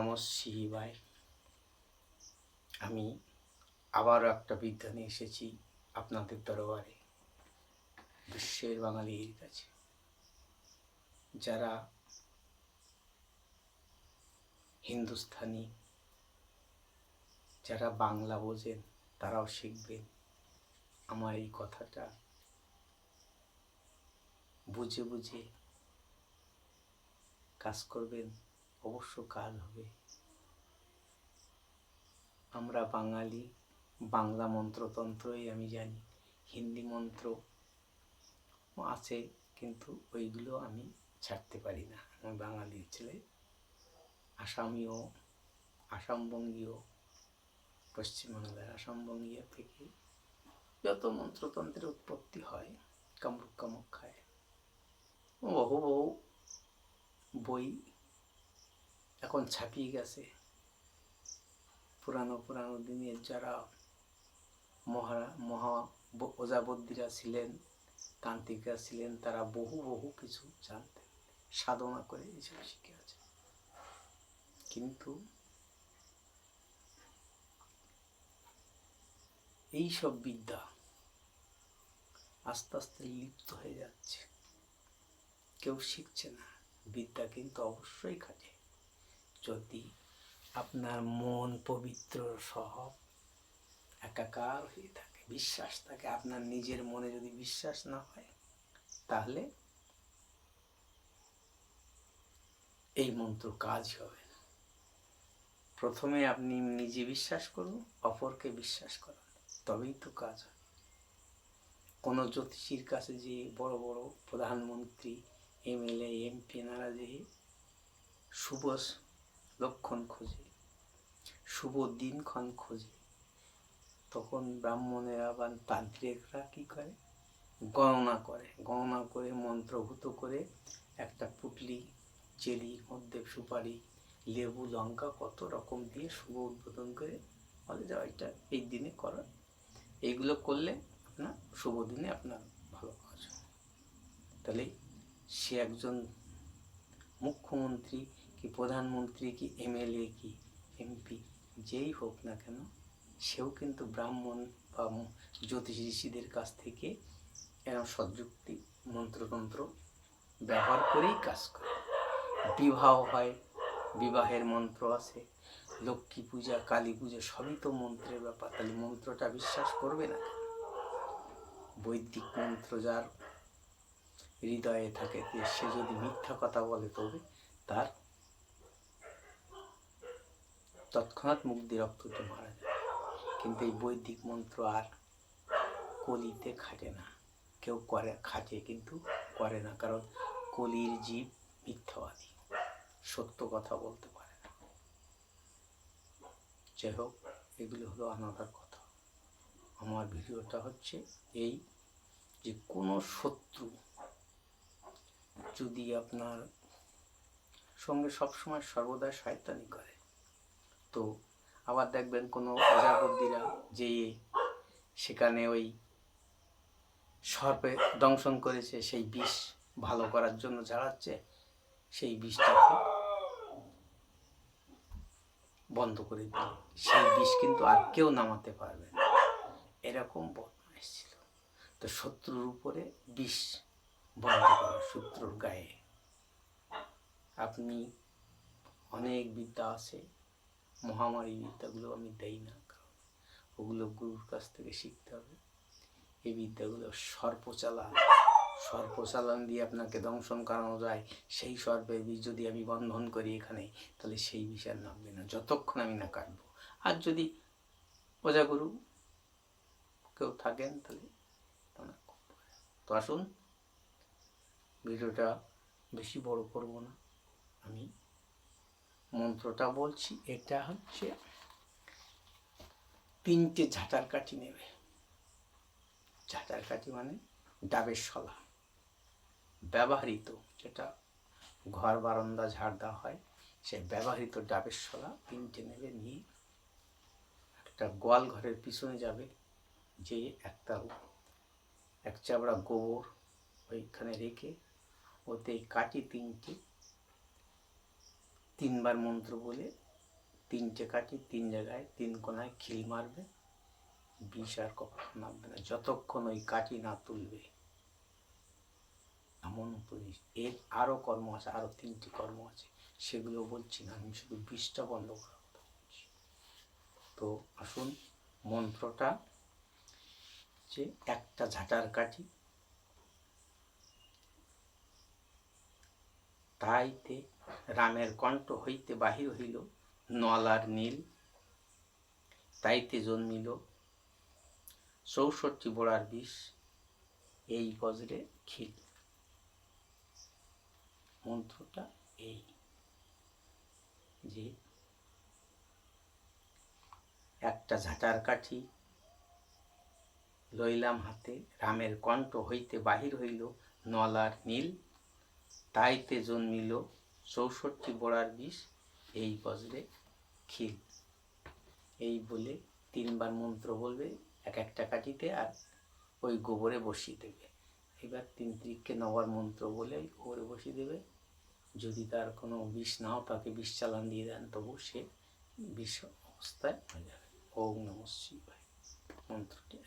নমঃ শিবায়। আমি আবারও একটা বিদ্যা নিয়ে এসেছি আপনাদের দরবারে, বিশ্বের বাঙালির কাছে। যারা হিন্দুস্থানি, যারা বাংলা বোঝেন, তারাও শিখবেন। আমার এই কথাটা বুঝে বুঝে কাজ করবেন, অবশ্য কাজ হবে। আমরা বাঙালি, বাংলা মন্ত্রতন্ত্রই আমি জানি, হিন্দি মন্ত্র আছে, কিন্তু ওইগুলো আমি ছাড়তে পারি না। আমি বাঙালির ছেলে, আসামীয়, আসামবঙ্গীয়, পশ্চিমবাংলার আসামবঙ্গীয় থেকে যত মন্ত্রতন্ত্রের উৎপত্তি হয়, কামরূপ কামাখ্যায় বহু বহু বই এখন ছাপিয়ে গেছে। পুরানো পুরানো দিনের যারা মহা ওজাবদ্যীরা ছিলেন, তান্ত্রিকরা ছিলেন, তারা বহু বহু কিছু জানতেন, সাধনা করে এসব শিখে আছে। কিন্তু এইসব বিদ্যা আস্তে আস্তে লিপ্ত হয়ে যাচ্ছে, কেউ শিখছে না। বিদ্যা কিন্তু অবশ্যই খাটে, যদি আপনার মন পবিত্র, সহ একাকার হয়ে থাকে, বিশ্বাস থাকে। আপনার নিজের মনে যদি বিশ্বাস না হয়, তাহলে এই মন্ত্র কাজ হবে না। প্রথমে আপনি নিজে বিশ্বাস করুন, অপরকে বিশ্বাস করুন, তবেই তো কাজ হবে। কোনো জ্যোতিষীর কাছে যে বড় বড় প্রধানমন্ত্রী, এমএলএ, এমপি, এনারা যে শুভ লক্ষণ খোঁজে, শুভ দিনক্ষণ খোঁজে, তখন ব্রাহ্মণেরা বা তান্ত্রিকরা কী করে? গণনা করে মন্ত্রভূত করে একটা পুটলি, চেরি, মধ্যে সুপারি, লেবু, লঙ্কা, কত রকম দিয়ে শুভ উদ্বোধন করে বলে যাও এটা এই দিনে করো, এইগুলো করলে আপনার শুভ দিনে আপনার ভালো কাজ হবে। তাহলে সে একজন মুখ্যমন্ত্রী কি প্রধানমন্ত্রী কি এমএলএ কি এমপি যেই হোক না কেন, সেও কিন্তু ব্রাহ্মণ বা জ্যোতিষ ঋষিদের কাছ থেকে এরকম সযুক্তি মন্ত্রতন্ত্র ব্যবহার করেই কাজ করে। বিবাহ হয়, বিবাহের মন্ত্র আছে, লক্ষ্মী পূজা, কালী পূজা, সবই তো মন্ত্রের ব্যাপার। তাহলে মন্ত্রটা বিশ্বাস করবে না? বৈদিক মন্ত্র যার হৃদয়ে থাকে, সে যদি মিথ্যা কথা বলে, তবে তার তৎক্ষণাৎ মুখ দিয়ে রক্ত উঠে মারা যায়। কিন্তু এই বৈদিক মন্ত্র আর কলিতে খাটে না। কেউ করে, খাটে কিন্তু করে না, কারণ কলির জীব মিথ্যাবাদী, সত্য কথা বলতে পারে না। যাই হোক, এগুলো হলো আলাদা কথা। আমার ভিডিওটা হচ্ছে এই, যে কোনো শত্রু যদি আপনার সঙ্গে সবসময় সর্বদাই শয়তানি করে, তো আবার দেখবেন কোনো প্রজাপতিরা যে সেখানে ওই সর্পে দংশন করেছে, সেই বিষ ভালো করার জন্য ঝাড়াচ্ছে, সেই বিষটাকে বন্ধ করে দিল, সেই বিষ কিন্তু আর কেউ নামাতে পারবে না। এরকম বদমাইশ ছিল। তো শত্রুর উপরে বিষ বন্ধ করা, শত্রুর গায়ে। আপনি অনেক বিদ্যা আছে, মহামারী বিদ্যাগুলো আমি দেই না, কারণ ওগুলো গুরুর কাছ থেকে শিখতে হবে। এই বিদ্যাগুলো সর্পচালান দিয়ে আপনাকে দংশন করানো যায়। সেই সর্পের বিষ যদি আমি বন্ধন করি এখানে, তাহলে সেই বিষ আর নামবে না যতক্ষণ আমি না কাটবো। আর যদি ওজাগুরু কেউ থাকেন, তাহলে তো আসুন, ভিডিওটা বেশি বড় করব না, আমি মন্ত্রটা বলছি। এটা হচ্ছে 3টে ঝাঁটার কাঠি নেবে। ঝাঁটার কাঠি মানে ডাবের শলা, ব্যবহৃত, যেটা ঘর বারান্দা ঝাড় দেওয়া হয়, সেই ব্যবহৃত ডাবের শলা 3টে নেবে। নিয়ে একটা গোয়াল ঘরের পিছনে যাবে, যে এক চাবড়া গোবর ওইখানে রেখে, ওতে কাঠি 3টে 3বার মন্ত্র বলে তিনটে কাঠি 3 জায়গায় 3 কোনায় খিল মারবে, বিষ আর কখনো নামবে না যতক্ষণ ওই কাঠি না তুলবে। এমন উপদেশ। এর আরও কর্ম আছে, আরও 3টি কর্ম আছে, সেগুলো বলছি না, আমি শুধু বিষটা বন্ধ করার কথা বলছি। তো আসুন, মন্ত্রটা যে একটা ঝাঁটার কাঠি, তাইতে রামের কণ্ঠ হইতে বাহির হইল নলার নীল, তাইতে জন্মিল 64 বোড়ার বিষ, এই বজ্রে খিল। মন্ত্রটা এই যে একটা ঝাঁটার কাঠি লইলাম হাতে, রামের কণ্ঠ হইতে বাহির হইল নলার নীল, তাইতে জন্মিল 64 বোড়ার বিষ, এই বজ্রে খিল। এই বলে 3 বার মন্ত্র বলবে এক একটা কাঠিতে, আর ওই গোবরে বসিয়ে দেবে। এবার 3 ত্রিককে 9 বার মন্ত্র বলে গোবরে বসিয়ে দেবে। যদি তার কোনো বিষ নাও তাকে বিষ চালান দিয়ে দেন, তবু সে বিষ অবস্থায় হয়ে যাবে। ওম নমঃ শিবায় মন্ত্রটি।